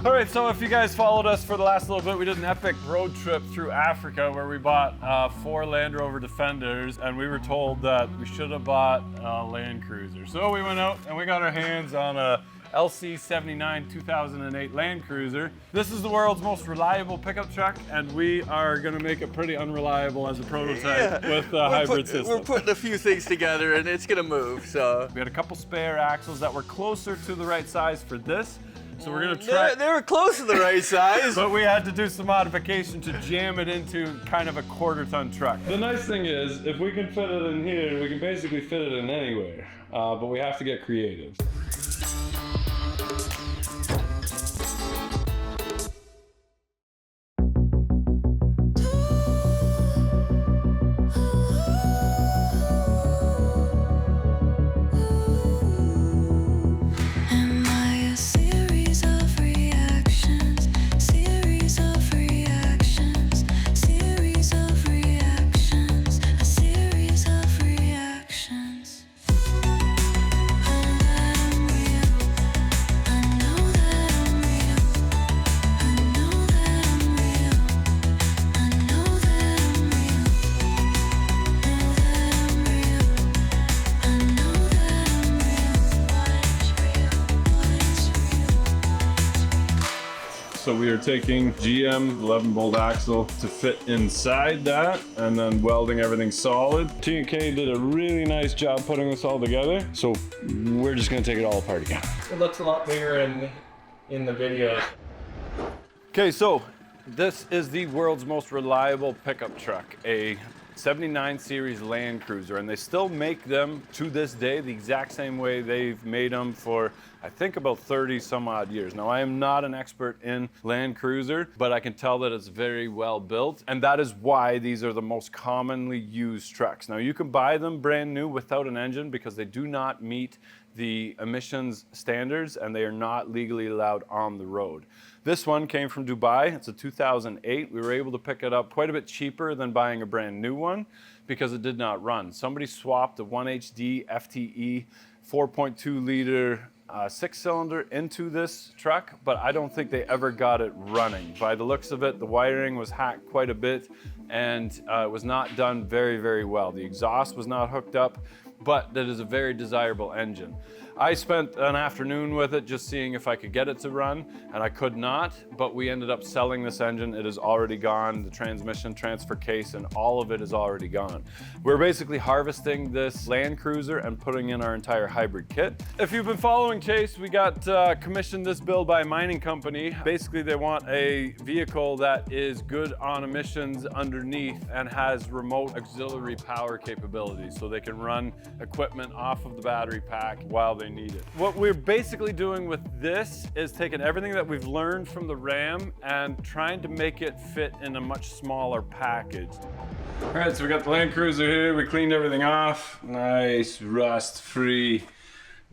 All right, so if you guys followed us for the last little bit, we did an epic road trip through Africa where we bought 4 Land Rover Defenders, and we were told that we should have bought a Land Cruiser. So we went out and we got our hands on a LC79 2008 Land Cruiser. This is the world's most reliable pickup truck, and we are gonna make it pretty unreliable as a prototype with a hybrid system. We're putting a few things together and it's gonna move, so. We had a couple spare axles that were closer to the right size for this. So we're gonna try. They were close to the right size. But we had to do some modification to jam it into kind of a 1/4-ton truck. The nice thing is, if we can fit it in here, we can basically fit it in anywhere. But we have to get creative. So we are taking GM 11-bolt axle to fit inside that and then welding everything solid. T&K did a really nice job putting this all together. So we're just gonna take it all apart again. It looks a lot bigger in the video. Okay, so this is the world's most reliable pickup truck, a 79 series Land Cruiser, and they still make them to this day the exact same way they've made them for, I think, about 30 some odd years. Now, I am not an expert in Land Cruiser, but I can tell that it's very well built, and that is why these are the most commonly used trucks. Now, you can buy them brand new without an engine because they do not meet the emissions standards and they are not legally allowed on the road. This one came from Dubai. It's a 2008. We were able to pick it up quite a bit cheaper than buying a brand new one because it did not run. Somebody swapped a 1HD FTE 4.2 liter 6-cylinder into this truck, but I don't think they ever got it running. By the looks of it, the wiring was hacked quite a bit and it was not done very, very well. The exhaust was not hooked up, but that is a very desirable engine. I spent an afternoon with it just seeing if I could get it to run, and I could not, but we ended up selling this engine. It is already gone. The transmission, transfer case, and all of it is already gone. We're basically harvesting this Land Cruiser and putting in our entire hybrid kit. If you've been following Chase, we got commissioned this build by a mining company. Basically, they want a vehicle that is good on emissions underneath and has remote auxiliary power capabilities, so they can run equipment off of the battery pack while they need it. What we're basically doing with this is taking everything that we've learned from the Ram and trying to make it fit in a much smaller package. All right, so we got the Land Cruiser here. We cleaned everything off. Nice rust-free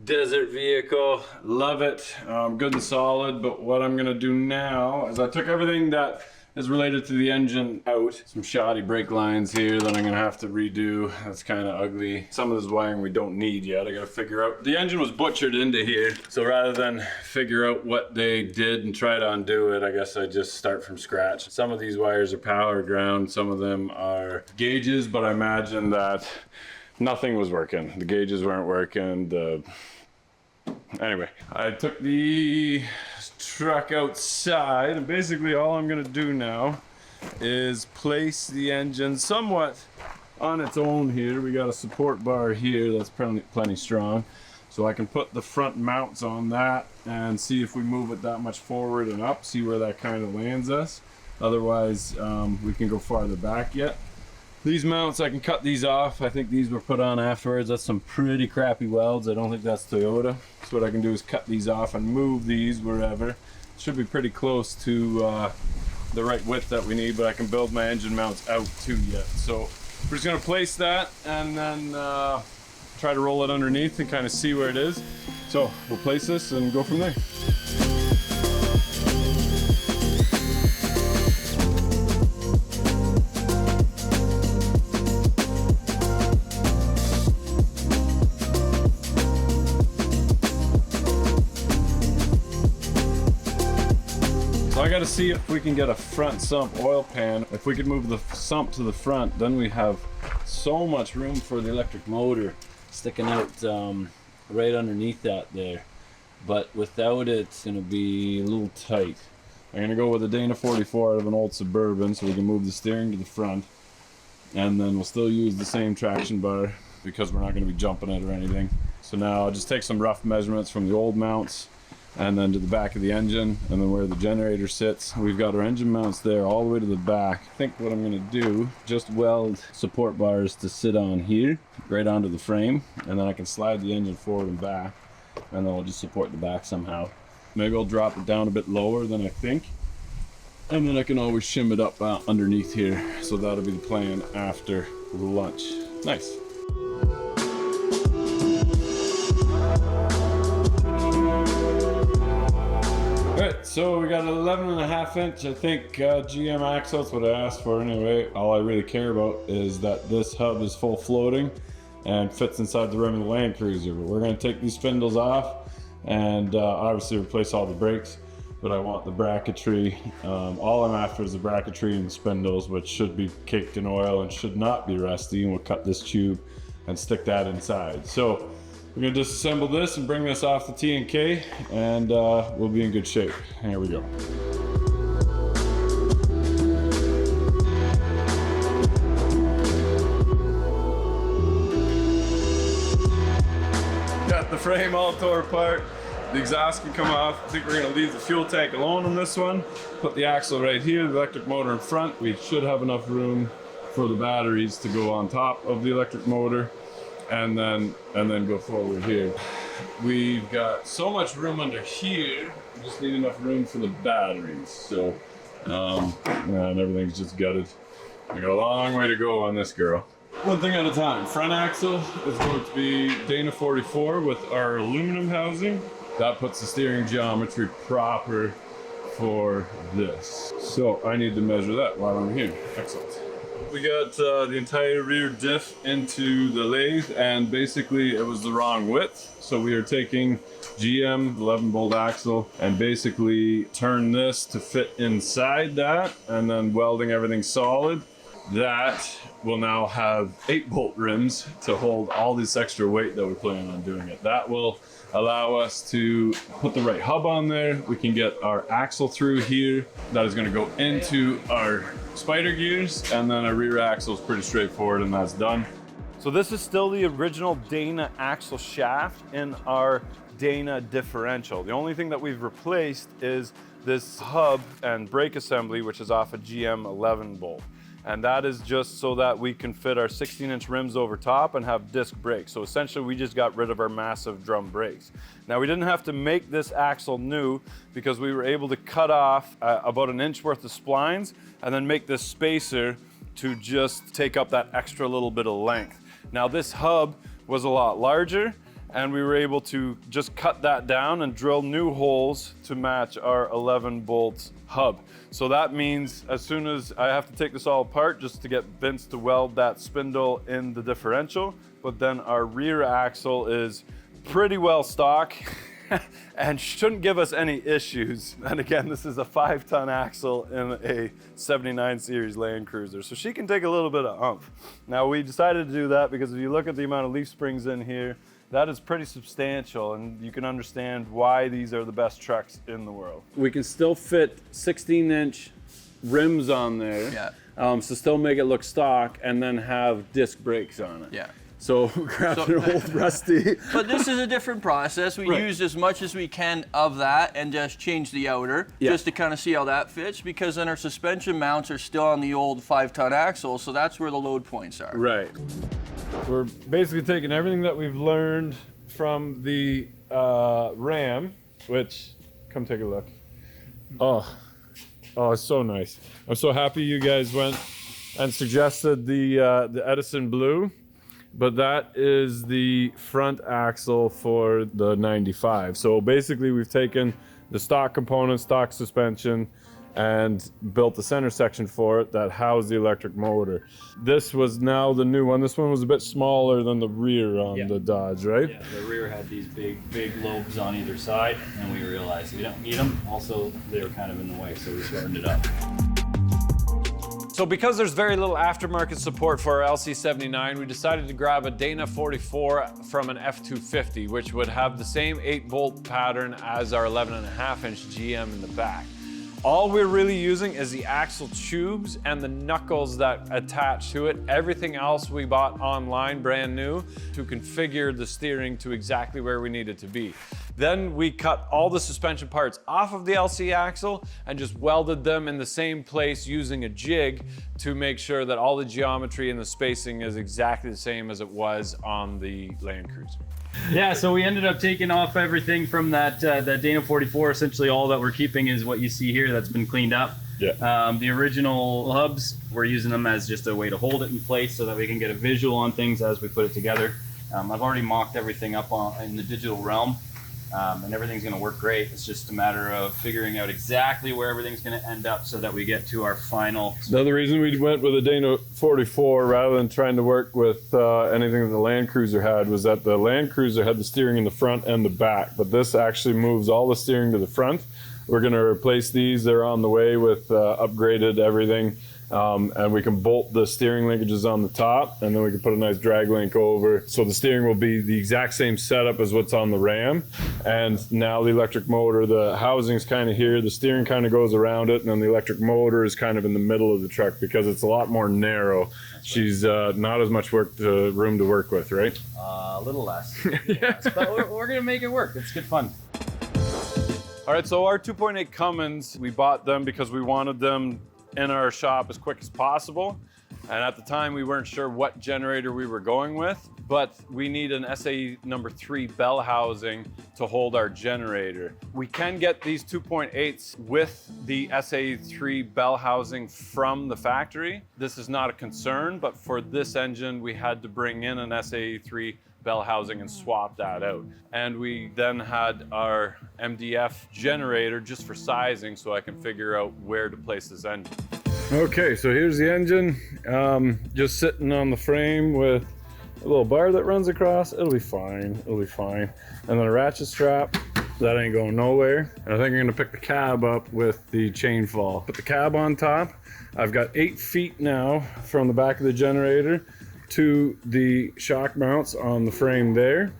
desert vehicle. Love it. Good and solid, but what I'm gonna do now is I took everything that is related to the engine out. Some shoddy brake lines here that I'm gonna have to redo. That's kind of ugly. Some of this wiring we don't need yet. I gotta figure out. The engine was butchered into here, so rather than figure out what they did and try to undo it, I guess I just start from scratch. Some of these wires are power ground, some of them are gauges, but I imagine that nothing was working. The gauges weren't working. Anyway, I took the truck outside, and basically all I'm gonna do now is place the engine somewhat on its own here. We got a support bar here that's plenty strong, so I can put the front mounts on that and see if we move it that much forward and up, see where that kind of lands us. Otherwise, we can go farther back yet. These mounts, I can cut these off. I think these were put on afterwards. That's some pretty crappy welds. I don't think that's Toyota. So what I can do is cut these off and move these wherever. Should be pretty close to the right width that we need, but I can build my engine mounts out too yet. So we're just gonna place that and then try to roll it underneath and kind of see where it is. So we'll place this and go from there. So I gotta see if we can get a front sump oil pan. If we could move the sump to the front, then we have so much room for the electric motor sticking out right underneath that there. But without it, it's gonna be a little tight. I'm gonna go with a Dana 44 out of an old Suburban so we can move the steering to the front. And then we'll still use the same traction bar because we're not gonna be jumping it or anything. So now I'll just take some rough measurements from the old mounts and then to the back of the engine and then where the generator sits. We've got our engine mounts there all the way to the back. I think what I'm gonna do, just weld support bars to sit on here, right onto the frame, and then I can slide the engine forward and back, and then I'll just support the back somehow. Maybe I'll drop it down a bit lower than I think, and then I can always shim it up underneath here. So that'll be the plan after lunch. Nice. Alright, so we got an 11.5 inch, I think, GM axle. That's what I asked for anyway. All I really care about is that this hub is full floating and fits inside the rim of the Land Cruiser. But we're going to take these spindles off and obviously replace all the brakes. But I want the bracketry. All I'm after is the bracketry and the spindles, which should be caked in oil and should not be rusty. And we'll cut this tube and stick that inside. So we're gonna disassemble this and bring this off the T&K, and we'll be in good shape. Here we go. Got the frame all tore apart. The exhaust can come off. I think we're gonna leave the fuel tank alone on this one. Put the axle right here, the electric motor in front. We should have enough room for the batteries to go on top of the electric motor. And then go forward here. We've got so much room under here, we just need enough room for the batteries. So, and everything's just gutted. We got a long way to go on this girl. One thing at a time. Front axle is going to be Dana 44 with our aluminum housing. That puts the steering geometry proper for this. So I need to measure that while I'm here. Excellent. We got the entire rear diff into the lathe, and basically it was the wrong width. So we are taking GM 11 bolt axle and basically turn this to fit inside that, and then welding everything solid. That will now have 8 bolt rims to hold all this extra weight that we plan on doing it. That will allow us to put the right hub on there. We can get our axle through here. That is going to go into our spider gears, and then our rear axle is pretty straightforward, and that's done. So this is still the original Dana axle shaft in our Dana differential. The only thing that we've replaced is this hub and brake assembly, which is off a GM 11 bolt. And that is just so that we can fit our 16-inch rims over top and have disc brakes. So essentially we just got rid of our massive drum brakes. Now we didn't have to make this axle new because we were able to cut off about an inch worth of splines and then make this spacer to just take up that extra little bit of length. Now this hub was a lot larger, and we were able to just cut that down and drill new holes to match our 11 bolt hub. So that means as soon as I have to take this all apart just to get Vince to weld that spindle in the differential, but then our rear axle is pretty well stock and shouldn't give us any issues. And again, this is a 5-ton axle in a 79 series Land Cruiser, so she can take a little bit of oomph. Now we decided to do that because if you look at the amount of leaf springs in here, that is pretty substantial, and you can understand why these are the best trucks in the world. We can still fit 16-inch rims on there, so still make it look stock, and then have disc brakes on it. Yeah. So grab an old rusty. But this is a different process. We used as much as we can of that and just change the outer just to kind of see how that fits, because then our suspension mounts are still on the old 5-ton axle, so that's where the load points are. Right. We're basically taking everything that we've learned from the Ram, which, come take a look. Oh, it's so nice. I'm so happy you guys went and suggested the Edison blue, but that is the front axle for the 95. So basically we've taken the stock components, stock suspension, and built the center section for it that housed the electric motor. This was now the new one. This one was a bit smaller than the rear on the Dodge, right? Yeah, the rear had these big lobes on either side, and we realized we don't need them. Also, they were kind of in the way, so we shortened it up. So because there's very little aftermarket support for our LC79, we decided to grab a Dana 44 from an F250, which would have the same 8-bolt pattern as our 11.5-inch GM in the back. All we're really using is the axle tubes and the knuckles that attach to it. Everything else we bought online, brand new, to configure the steering to exactly where we need it to be. Then we cut all the suspension parts off of the LC axle and just welded them in the same place using a jig to make sure that all the geometry and the spacing is exactly the same as it was on the Land Cruiser. Yeah, so we ended up taking off everything from that Dana 44. Essentially all that we're keeping is what you see here that's been cleaned up. Yeah. The original hubs, we're using them as just a way to hold it in place so that we can get a visual on things as we put it together. I've already mocked everything up in the digital realm, and everything's going to work great. It's just a matter of figuring out exactly where everything's going to end up so that we get to our final. The other reason we went with a Dana 44 rather than trying to work with anything that the Land Cruiser had was that the Land Cruiser had the steering in the front and the back, but this actually moves all the steering to the front. We're going to replace these. They're on the way with upgraded everything. And we can bolt the steering linkages on the top, and then we can put a nice drag link over. So the steering will be the exact same setup as what's on the Ram. And now the electric motor, the housing's kind of here, the steering kind of goes around it, and then the electric motor is kind of in the middle of the truck because it's a lot more narrow. She's not as much room to work with, right? A little less. But we're going to make it work. It's good fun. All right, so our 2.8 Cummins, we bought them because we wanted them in our shop as quick as possible. And at the time, we weren't sure what generator we were going with, but we need an SAE number 3 bell housing to hold our generator. We can get these 2.8s with the SAE 3 bell housing from the factory. This is not a concern, but for this engine, we had to bring in an SAE 3 bell housing and swap that out. And we then had our MDF generator just for sizing so I can figure out where to place this engine. Okay, so here's the engine, just sitting on the frame with a little bar that runs across. It'll be fine, it'll be fine. And then a ratchet strap, that ain't going nowhere. And I think I'm gonna pick the cab up with the chain fall. Put the cab on top. I've got 8 feet now from the back of the generator to the shock mounts on the frame there.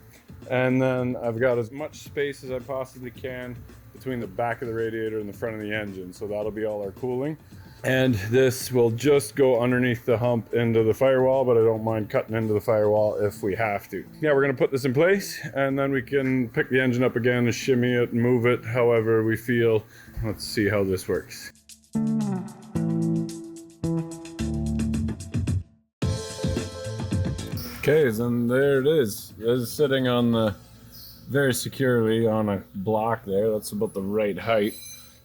And then I've got as much space as I possibly can between the back of the radiator and the front of the engine. So that'll be all our cooling. And this will just go underneath the hump into the firewall, but I don't mind cutting into the firewall if we have to. Yeah, we're gonna put this in place and then we can pick the engine up again and shimmy it and move it however we feel. Let's see how this works. Okay, then there it is. It's sitting on the, very securely on a block there. That's about the right height.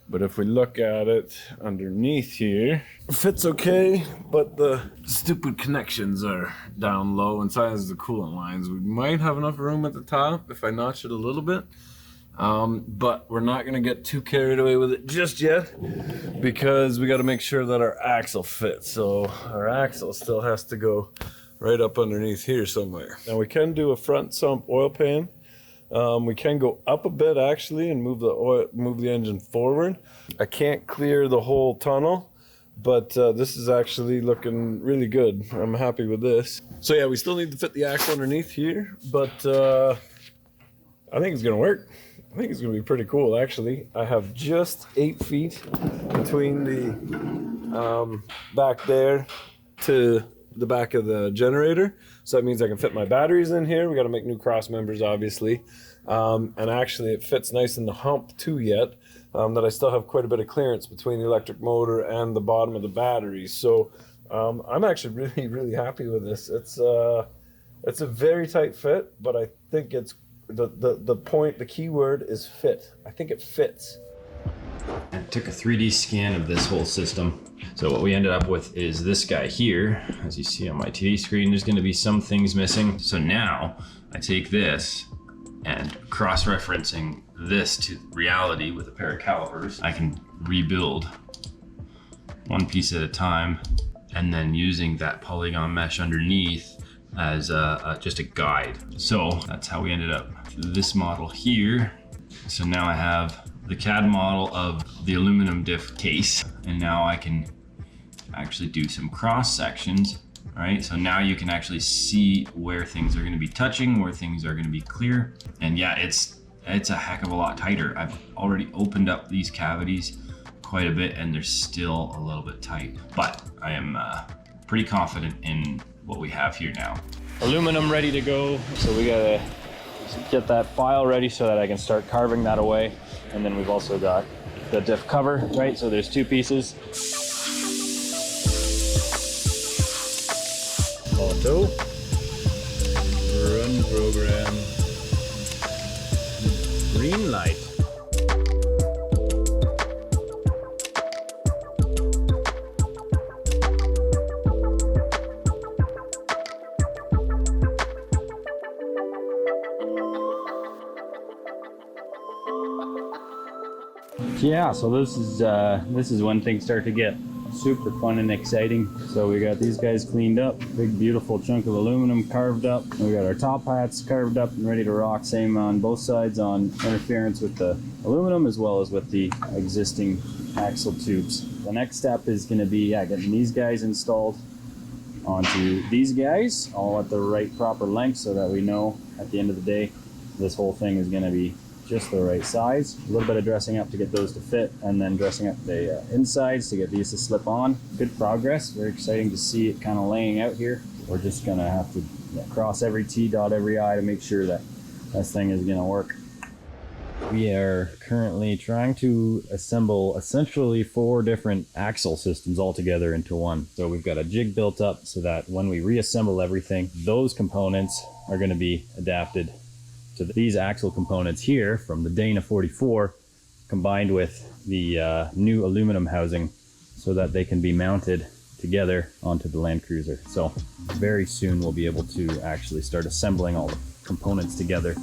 But if we look at it underneath here, it fits okay, but the stupid connections are down low inside the coolant lines. We might have enough room at the top if I notch it a little bit. But we're not gonna get too carried away with it just yet because we gotta make sure that our axle fits. So our axle still has to go right up underneath here somewhere. Now we can do a front sump oil pan. We can go up a bit actually and move the engine forward. I can't clear the whole tunnel, but this is actually looking really good. I'm happy with this. So yeah, we still need to fit the axle underneath here, but I think it's gonna work. I think it's gonna be pretty cool actually. I have just 8 feet between the back there to the back of the generator, so that means I can fit my batteries in here. We got to make new cross members obviously, and actually it fits nice in the hump too yet, that I still have quite a bit of clearance between the electric motor and the bottom of the batteries. So I'm actually really happy with this. It's a very tight fit, but I think it's the key word is fit. I think it fits. I took a 3D scan of this whole system. So what we ended up with is this guy here. As you see on my TV screen, there's gonna be some things missing. So now I take this and cross-referencing this to reality with a pair of calipers, I can rebuild one piece at a time, and then using that polygon mesh underneath as just a guide. So that's how we ended up with this model here. So now I have the CAD model of the aluminum diff case, and now I can actually do some cross sections, right? So now you can actually see where things are going to be touching, where things are going to be clear. And yeah, it's a heck of a lot tighter. I've already opened up these cavities quite a bit and they're still a little bit tight, but I am pretty confident in what we have here now. Aluminum ready to go. So we gotta get that file ready so that I can start carving that away. And then we've also got the diff cover, right? So there's two pieces. Auto. Run program. Green light. Yeah, so this is when things start to get super fun and exciting. So we got these guys cleaned up, big beautiful chunk of aluminum carved up. We got our top hats carved up and ready to rock. Same on both sides on interference with the aluminum as well as with the existing axle tubes. The next step is going to be getting these guys installed onto these guys, all at the right proper length, so that we know at the end of the day this whole thing is going to be just the right size. A little bit of dressing up to get those to fit, and then dressing up the insides to get these to slip on. Good progress. Very exciting to see it kind of laying out here. We're just gonna have to cross every T, dot every I to make sure that this thing is gonna work. We are currently trying to assemble essentially 4 different axle systems all together into one. So we've got a jig built up so that when we reassemble everything, those components are going to be adapted to these axle components here from the Dana 44, combined with the new aluminum housing, so that they can be mounted together onto the Land Cruiser. So very soon we'll be able to actually start assembling all the components together.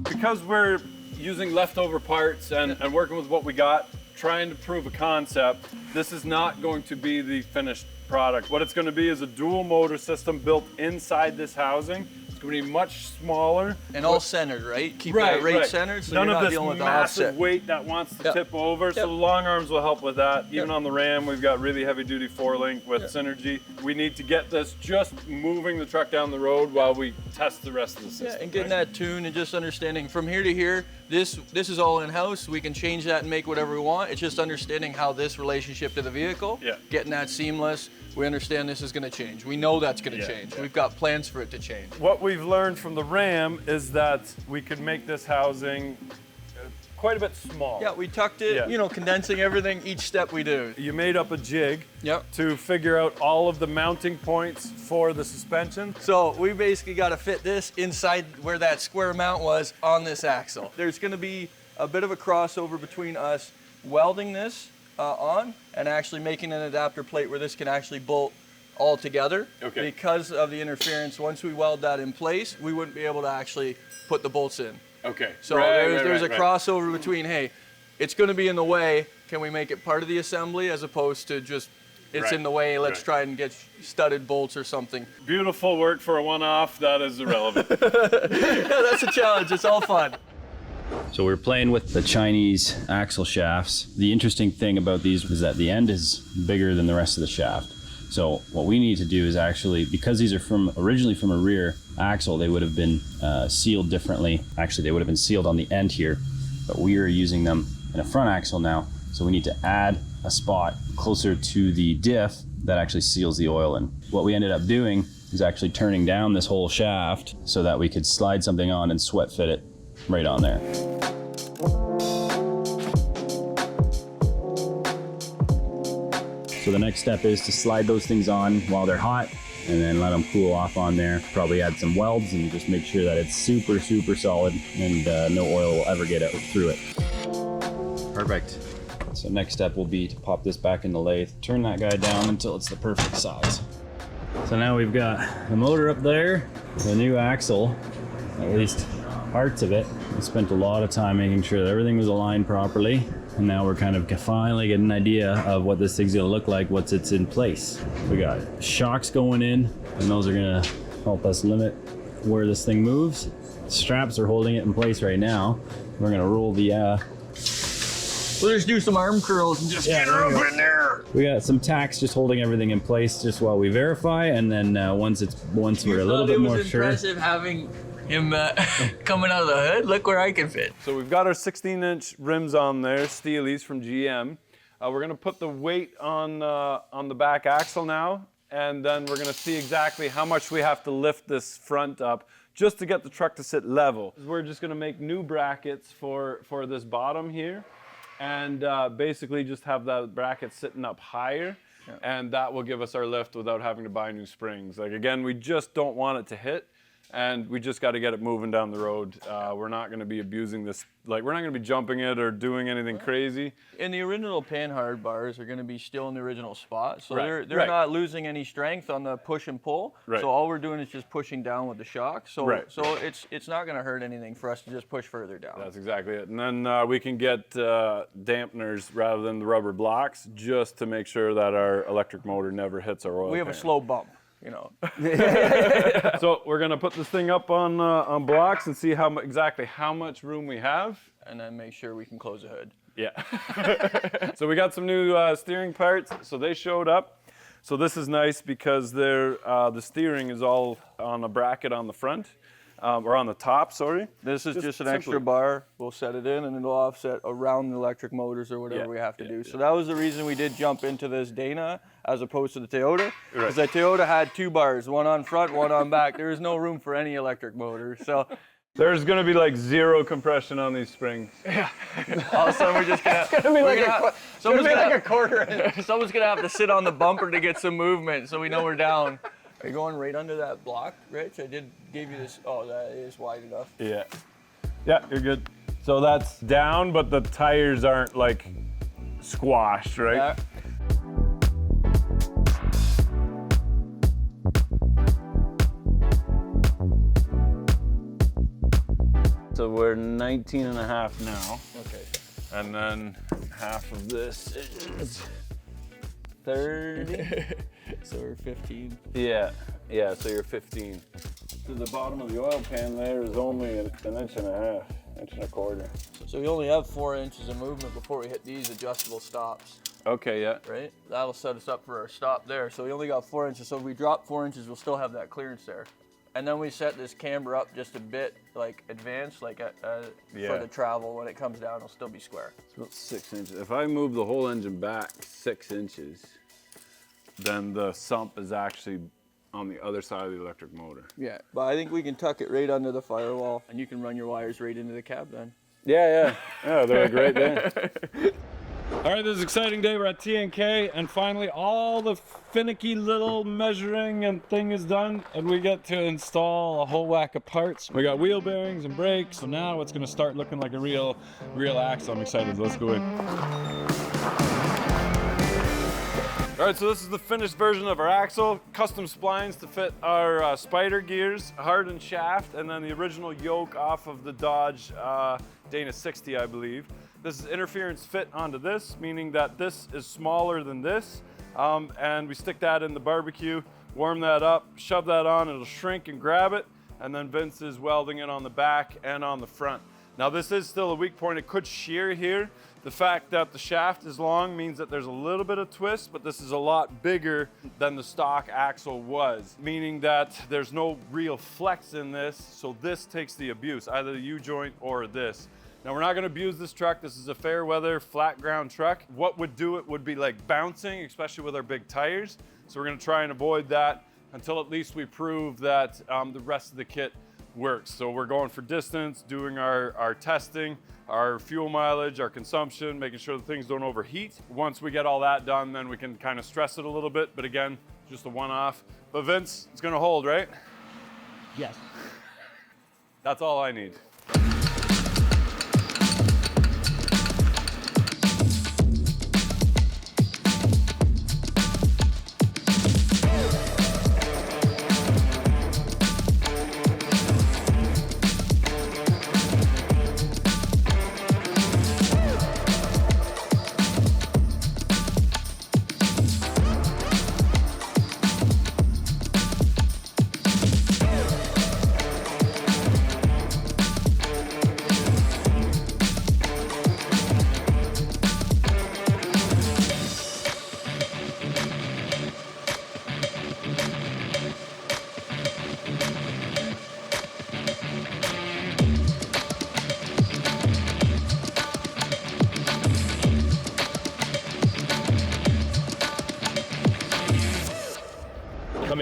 Because we're using leftover parts and working with what we got, trying to prove a concept, this is not going to be the finished product. What it's going to be is a dual motor system built inside this housing. It's going to be much smaller. And all centered, right? Keep that rate centered, so none you're of not this dealing with the massive offset weight that wants to tip over. So the long arms will help with that. Even on the Ram, we've got really heavy duty 4-link with Synergy. We need to get this just moving the truck down the road while we test the rest of the system. Yeah, and getting that tune and just understanding from here to here, this is all in-house. We can change that and make whatever we want. It's just understanding how this relationship to the vehicle, getting that seamless. We understand this is going to change. We know that's going to change. We've got plans for it to change. What we've learned from the Ram is that we can make this housing quite a bit small. Yeah, we tucked it, you know, condensing everything each step we do. You made up a jig to figure out all of the mounting points for the suspension. So we basically got to fit this inside where that square mount was on this axle. There's going to be a bit of a crossover between us welding this on and actually making an adapter plate where this can actually bolt all together. Okay. Because of the interference, once we weld that in place, we wouldn't be able to actually put the bolts in. Okay. So there's a crossover between, hey, it's going to be in the way, can we make it part of the assembly, as opposed to just it's in the way, let's try and get studded bolts or something. Beautiful work for a one-off, that is irrelevant. Yeah, that's a challenge, it's all fun. So we're playing with the Chinese axle shafts. The interesting thing about these is that the end is bigger than the rest of the shaft. So what we need to do is actually, because these are originally from a rear axle, they would have been sealed differently. Actually, they would have been sealed on the end here, but we are using them in a front axle now. So we need to add a spot closer to the diff that actually seals the oil in. What we ended up doing is actually turning down this whole shaft so that we could slide something on and sweat fit it right on there. So the next step is to slide those things on while they're hot and then let them cool off on there. Probably add some welds and just make sure that it's super, super solid and no oil will ever get out through it. Perfect. So next step will be to pop this back in the lathe, turn that guy down until it's the perfect size. So now we've got the motor up there, the new axle, at least parts of it. We spent a lot of time making sure that everything was aligned properly. And now we're kind of finally getting an idea of what this thing's gonna look like once it's in place. We got shocks going in, and those are gonna help us limit where this thing moves. Straps are holding it in place right now. We're gonna roll the We'll just do some arm curls and just get her up in there. we got some tacks just holding everything in place just while we verify, and then once we're a little bit more sure. It was impressive having him coming out of the hood. Look where I can fit. So we've got our 16-inch rims on there, Steelies from GM. We're gonna put the weight on the back axle now, and then we're gonna see exactly how much we have to lift this front up just to get the truck to sit level. We're just gonna make new brackets for this bottom here, and basically just have that bracket sitting up higher, and that will give us our lift without having to buy new springs. Like again, we just don't want it to hit, and we just got to get it moving down the road. We're not going to be abusing this, like we're not going to be jumping it or doing anything crazy. And the original panhard bars are going to be still in the original spot, so Right. they're not losing any strength on the push and pull. Right. So all we're doing is just pushing down with the shock. So Right. so it's not going to hurt anything for us to just push further down. That's exactly it. And then we can get dampeners rather than the rubber blocks, just to make sure that our electric motor never hits our oil We have a pan. slow bump, you know. So we're gonna put this thing up on blocks and see exactly how much room we have. And then make sure we can close the hood. Yeah. So we got some new steering parts. So they showed up. So this is nice because the steering is all on a bracket on the front, or on the top, sorry. This is just an simply. extra bar. We'll set it in and it'll offset around the electric motors or whatever Yeah, we have to yeah, do. yeah. So that was the reason we did jump into this Dana as opposed to the Toyota. Because Right. the Toyota had two bars, one on front, one on back. There was no room for any electric motor. So There's gonna be like zero compression on these springs. all of a sudden we're just gonna, someone's gonna like a quarter. someone's gonna have to sit on the bumper to get some movement so we know we're down. Are you going right under that block, Rich? I gave you this. Oh, that is wide enough. Yeah. Yeah, you're good. So that's down, but the tires aren't like squashed, right? Yeah. So we're 19 and a half now. Okay. And then half of this is 30. So we're 15. Yeah, so you're 15. So the bottom of the oil pan there is only an inch and a half, inch and a quarter. So we only have 4 inches of movement before we hit these adjustable stops, Okay, yeah. right? That'll set us up for our stop there. So we only got 4 inches. So if we drop 4 inches, we'll still have that clearance there. And then we set this camber up just a bit, like advanced, like for Yeah. the travel. When it comes down, it'll still be square. It's about 6 inches. If I move the whole engine back 6 inches, then the sump is actually on the other side of the electric motor. Yeah, but I think we can tuck it right under the firewall, and you can run your wires right into the cab then. Yeah, they're a great day. All right, this is an exciting day. We're at TNK, and finally all the finicky little measuring and thing is done, and we get to install a whole whack of parts. We got wheel bearings and brakes, so now it's gonna start looking like a real axle. I'm excited. Let's go in. All right, so this is the finished version of our axle. Custom splines to fit our spider gears, hardened shaft, and then the original yoke off of the Dodge Dana 60, I believe. This is interference fit onto this, meaning that this is smaller than this. And we stick that in the barbecue, warm that up, shove that on, it'll shrink and grab it. And then Vince is welding it on the back and on the front. Now this is still a weak point. It could shear here. The fact that the shaft is long means that there's a little bit of twist, but this is a lot bigger than the stock axle was, meaning that there's no real flex in this, so this takes the abuse, either the U-joint or this. Now we're not gonna abuse this truck. This is a fair weather, flat ground truck. What would do it would be like bouncing, especially with our big tires. So we're gonna try and avoid that until at least we prove that the rest of the kit works. So we're going for distance, doing our testing, our fuel mileage, our consumption, making sure the things don't overheat. Once we get all that done, then we can kind of stress it a little bit. But again, just a one-off. But Vince, it's gonna hold, right? Yes. That's all I need.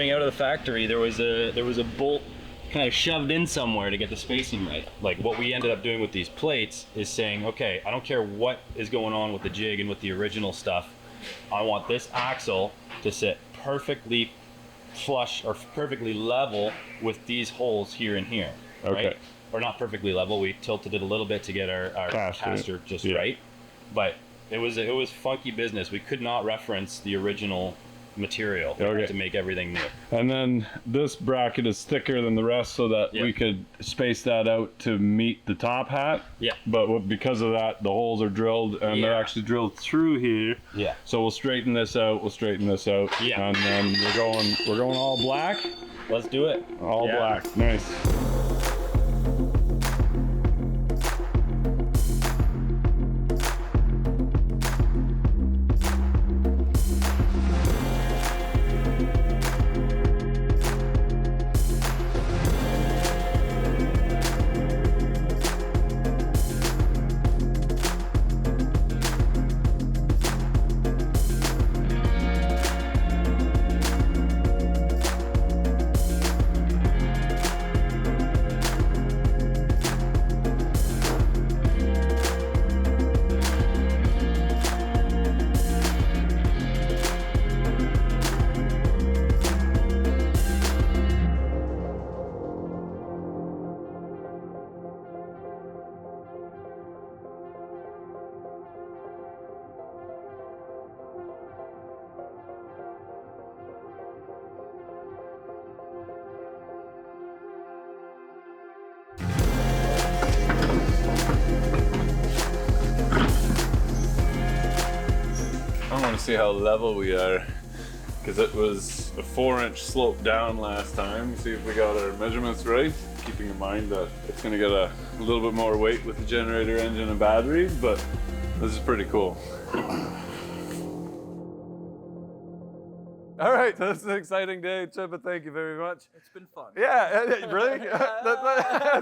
coming out of the factory, there was a bolt kind of shoved in somewhere to get the spacing right. Like what we ended up doing with these plates is saying, okay, I don't care what is going on with the jig and with the original stuff. I want this axle to sit perfectly flush or perfectly level with these holes here and here, right? Or not perfectly level. We tilted it a little bit to get our caster just right, but it was funky business. We could not reference the original material to make everything new. And then this bracket is thicker than the rest so that we could space that out to meet the top hat. Yeah. But because of that, the holes are drilled and they're actually drilled through here. Yeah. So we'll straighten this out. Yeah. And then we're going all black. Let's do it. All black. Nice. I want to see how level we are, because it was a 4-inch slope down last time. See if we got our measurements right, keeping in mind that it's going to get a little bit more weight with the generator engine and battery, but this is pretty cool. All right, that's an exciting day, Chippa. Thank you very much. It's been fun. Yeah, really?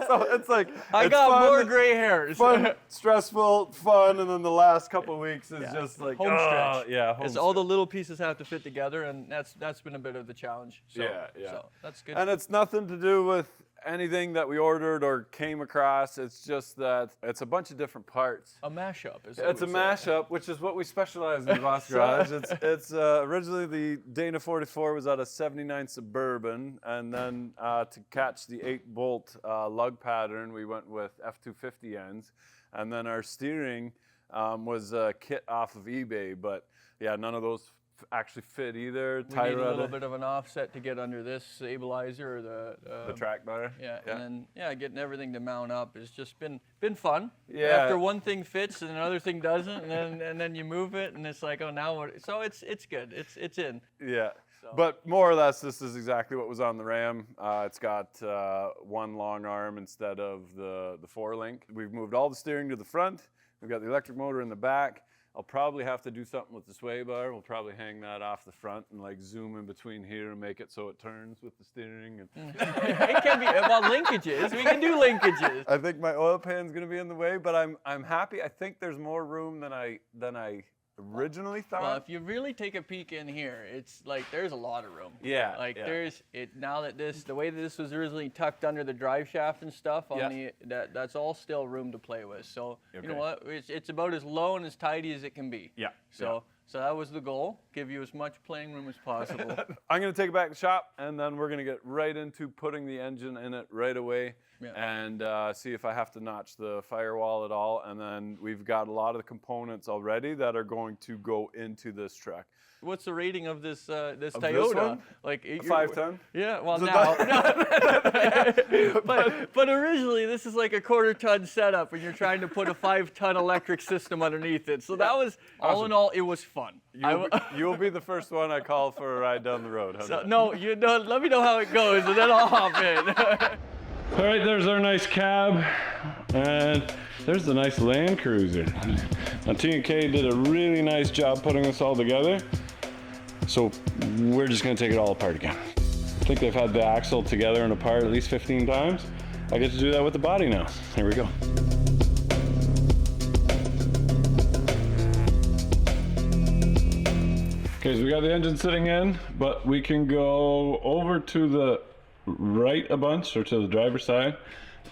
So it's like I got fun, more gray hairs. Fun, stressful, fun, and then the last couple of weeks is just like home stretch. Yeah, home stretch. All the little pieces have to fit together, and that's been a bit of the challenge. So, so that's good. And it's nothing to do with anything that we ordered or came across. It's just that it's a bunch of different parts. A mashup. It's a mashup, which is what we specialize in the Boss Garage. It's originally the Dana 44 was out of 79 Suburban, and then to catch the 8-bolt lug pattern, we went with F250 ends, and then our steering was a kit off of eBay, but yeah, none of those actually fit either. We need a little bit of an offset to get under this stabilizer or the track bar. Yeah, and then getting everything to mount up has just been fun. Yeah. After one thing fits and another thing doesn't, and then you move it, and it's like, oh, now what? So it's good. It's in. Yeah. So. But more or less, this is exactly what was on the Ram. It's got one long arm instead of the 4-link. We've moved all the steering to the front. We've got the electric motor in the back. I'll probably have to do something with the sway bar. We'll probably hang that off the front and like zoom in between here and make it so it turns with the steering. And it can be about linkages. We can do linkages. I think my oil pan's gonna be in the way, but I'm happy. I think there's more room than I originally thought. Well, if you really take a peek in here, it's like there's a lot of room. Yeah. Like there's it now that the way that this was originally tucked under the drive shaft and stuff on that's all still room to play with. So you know what? It's about as low and as tidy as it can be. Yeah. So that was the goal. Give you as much playing room as possible. I'm gonna take it back to the shop, and then we're gonna get right into putting the engine in it right away. Yeah. And see if I have to notch the firewall at all. And then we've got a lot of the components already that are going to go into this truck. What's the rating of this Toyota? This one? Like 5-ton? Yeah, well now. but originally this is like a 1/4-ton setup and you're trying to put a 5-ton electric system underneath it. So that was, all in all, it was fun. You'll be the first one I call for a ride down the road. So, no, let me know how it goes and then I'll hop in. All right, there's our nice cab, and there's the nice Land Cruiser. Now T&K did a really nice job putting this all together, so we're just gonna take it all apart again. I think they've had the axle together and apart at least 15 times. I get to do that with the body now. Here we go. Okay, so we got the engine sitting in, but we can go over to the right a bunch, or to the driver's side,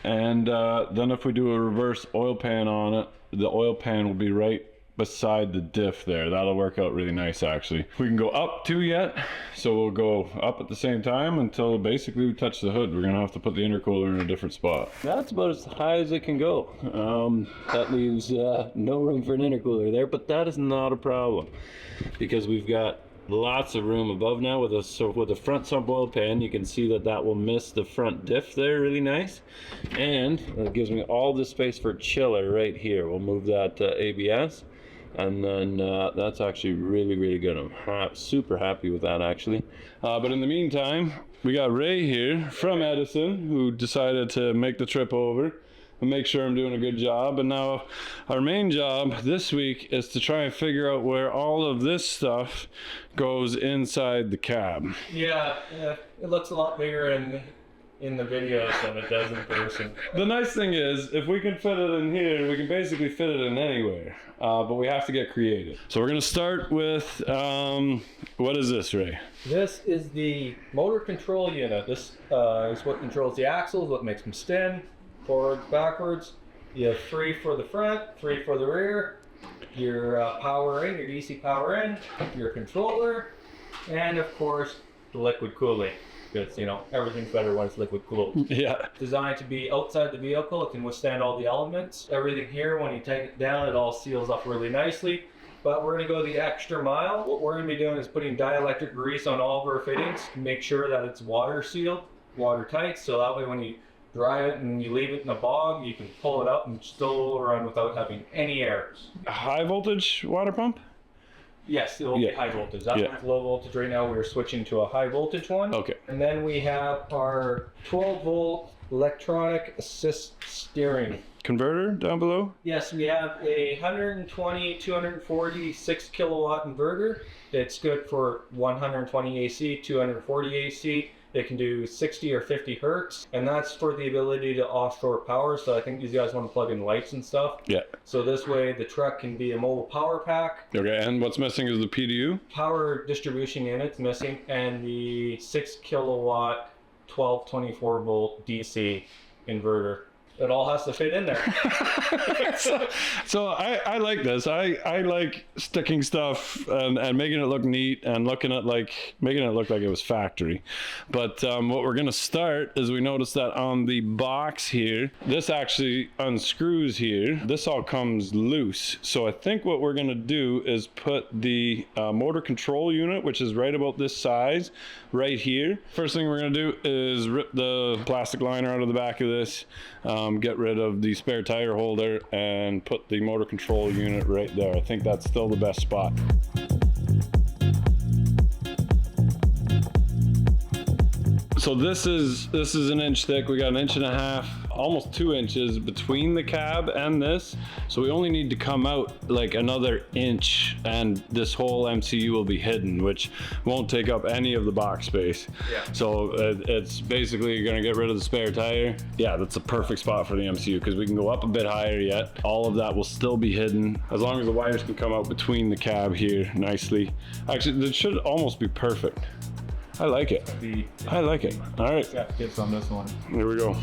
and then if we do a reverse oil pan on it, the oil pan will be right beside the diff there. That'll work out really nice actually. We can go up too yet, so we'll go up at the same time until basically we touch the hood. We're gonna have to put the intercooler in a different spot. That's about as high as it can go. That leaves no room for an intercooler there, but that is not a problem because we've got lots of room above now with the front sump oil pan. You can see that that will miss the front diff there really nice, and it gives me all the space for chiller right here. We'll move that ABS, and then that's actually really good. I'm super happy with that actually. But in the meantime, we got Ray here from Edison who decided to make the trip over and make sure I'm doing a good job. And now our main job this week is to try and figure out where all of this stuff goes inside the cab. Yeah, it looks a lot bigger in the video than it does in person. The nice thing is, if we can fit it in here, we can basically fit it in anywhere, but we have to get creative. So we're gonna start with, what is this, Ray? This is the motor control unit. This is what controls the axles, what makes them spin, forwards, backwards. You have 3 for the front, 3 for the rear, your power in, your DC power in, your controller, and of course the liquid cooling. Because, you know, everything's better when it's liquid cooled. Yeah. Designed to be outside the vehicle, it can withstand all the elements. Everything here, when you take it down, it all seals up really nicely. But we're gonna go the extra mile. What we're gonna be doing is putting dielectric grease on all of our fittings to make sure that it's water sealed, watertight, so that way when you dry it and you leave it in a bog, you can pull it up and still run without having any errors. A high voltage water pump? Yes, it'll be high voltage. That one's low voltage right now. We're switching to a high voltage one. Okay. And then we have our 12 volt electronic assist steering. Converter down below? Yes, we have a 120, 240, 6 kilowatt inverter. It's good for 120 AC, 240 AC. It can do 60 or 50 hertz, and that's for the ability to offshore power. So I think these guys want to plug in lights and stuff. Yeah. So this way the truck can be a mobile power pack. Okay, and what's missing is the PDU? Power distribution unit's missing, and the 6 kilowatt, 1224 volt DC inverter. It all has to fit in there. so I like this. I like sticking stuff and making it look neat and making it look like it was factory. But what we're gonna start is we notice that on the box here, this actually unscrews here. This all comes loose. So I think what we're gonna do is put the motor control unit, which is right about this size, right here. First thing we're gonna do is rip the plastic liner out of the back of this, get rid of the spare tire holder, and put the motor control unit right there. I think that's still the best spot. So this is an inch thick. We got an inch and a half, almost 2 inches between the cab and this. So we only need to come out like another inch and this whole MCU will be hidden, which won't take up any of the box space. Yeah. So it's basically gonna get rid of the spare tire. Yeah, that's a perfect spot for the MCU because we can go up a bit higher yet. All of that will still be hidden as long as the wires can come out between the cab here nicely. Actually, that should almost be perfect. I like it. I like it. All right. Got tips on this one. Here we go.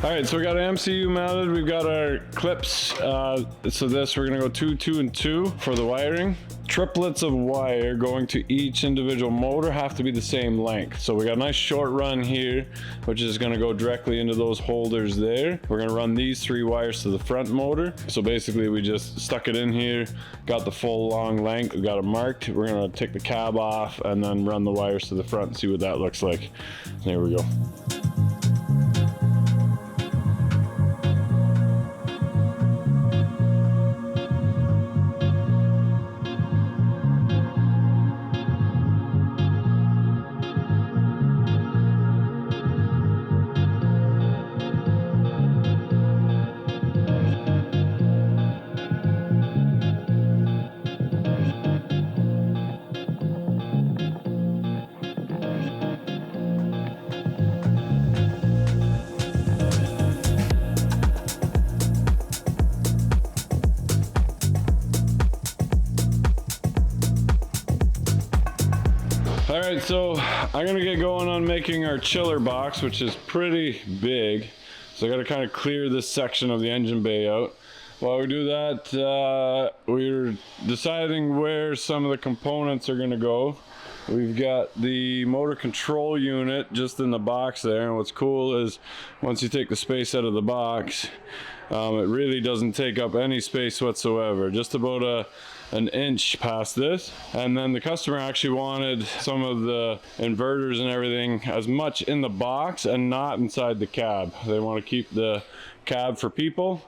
All right, so we got an MCU mounted. We've got our clips. So this, we're gonna go 2, 2, and 2 for the wiring. Triplets of wire going to each individual motor have to be the same length. So we got a nice short run here, which is gonna go directly into those holders there. We're gonna run these 3 wires to the front motor. So basically we just stuck it in here, got the full long length, we got it marked. We're gonna take the cab off and then run the wires to the front and see what that looks like. There we go. All right, so I'm gonna get going on making our chiller box, which is pretty big. So I gotta kind of clear this section of the engine bay out. While we do that, we're deciding where some of the components are gonna go. We've got the motor control unit just in the box there, and what's cool is once you take the space out of the box, it really doesn't take up any space whatsoever, just about an inch past this. And then the customer actually wanted some of the inverters and everything as much in the box and not inside the cab. They want to keep the cab for people,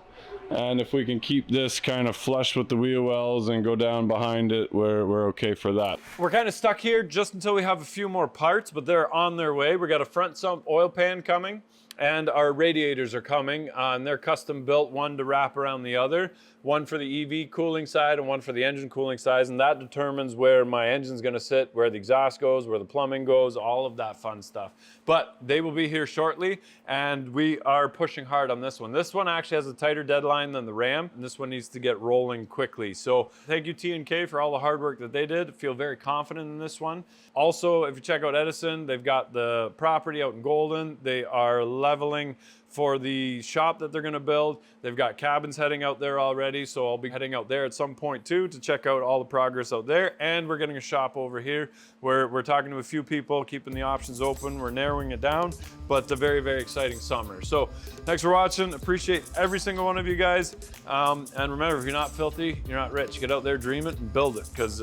and if we can keep this kind of flush with the wheel wells and go down behind it, we're okay for that. We're kind of stuck here just until we have a few more parts, but they're on their way. We got a front sump oil pan coming, and our radiators are coming, and they're custom built, one to wrap around the other, one for the EV cooling side and one for the engine cooling side, and that determines where my engine's gonna sit, where the exhaust goes, where the plumbing goes, all of that fun stuff. But they will be here shortly, and we are pushing hard on this one. This one actually has a tighter deadline than the Ram, and this one needs to get rolling quickly. So thank you T&K for all the hard work that they did. I feel very confident in this one. Also, if you check out Edison, they've got the property out in Golden. They are leveling for the shop that they're gonna build. They've got cabins heading out there already, so I'll be heading out there at some point too to check out all the progress out there. And we're getting a shop over here where we're talking to a few people, keeping the options open. We're narrowing it down, but a very, very exciting summer. So thanks for watching. Appreciate every single one of you guys. And remember, if you're not filthy, you're not rich. Get out there, dream it, and build it, because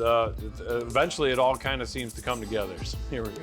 eventually it all kind of seems to come together. So here we go.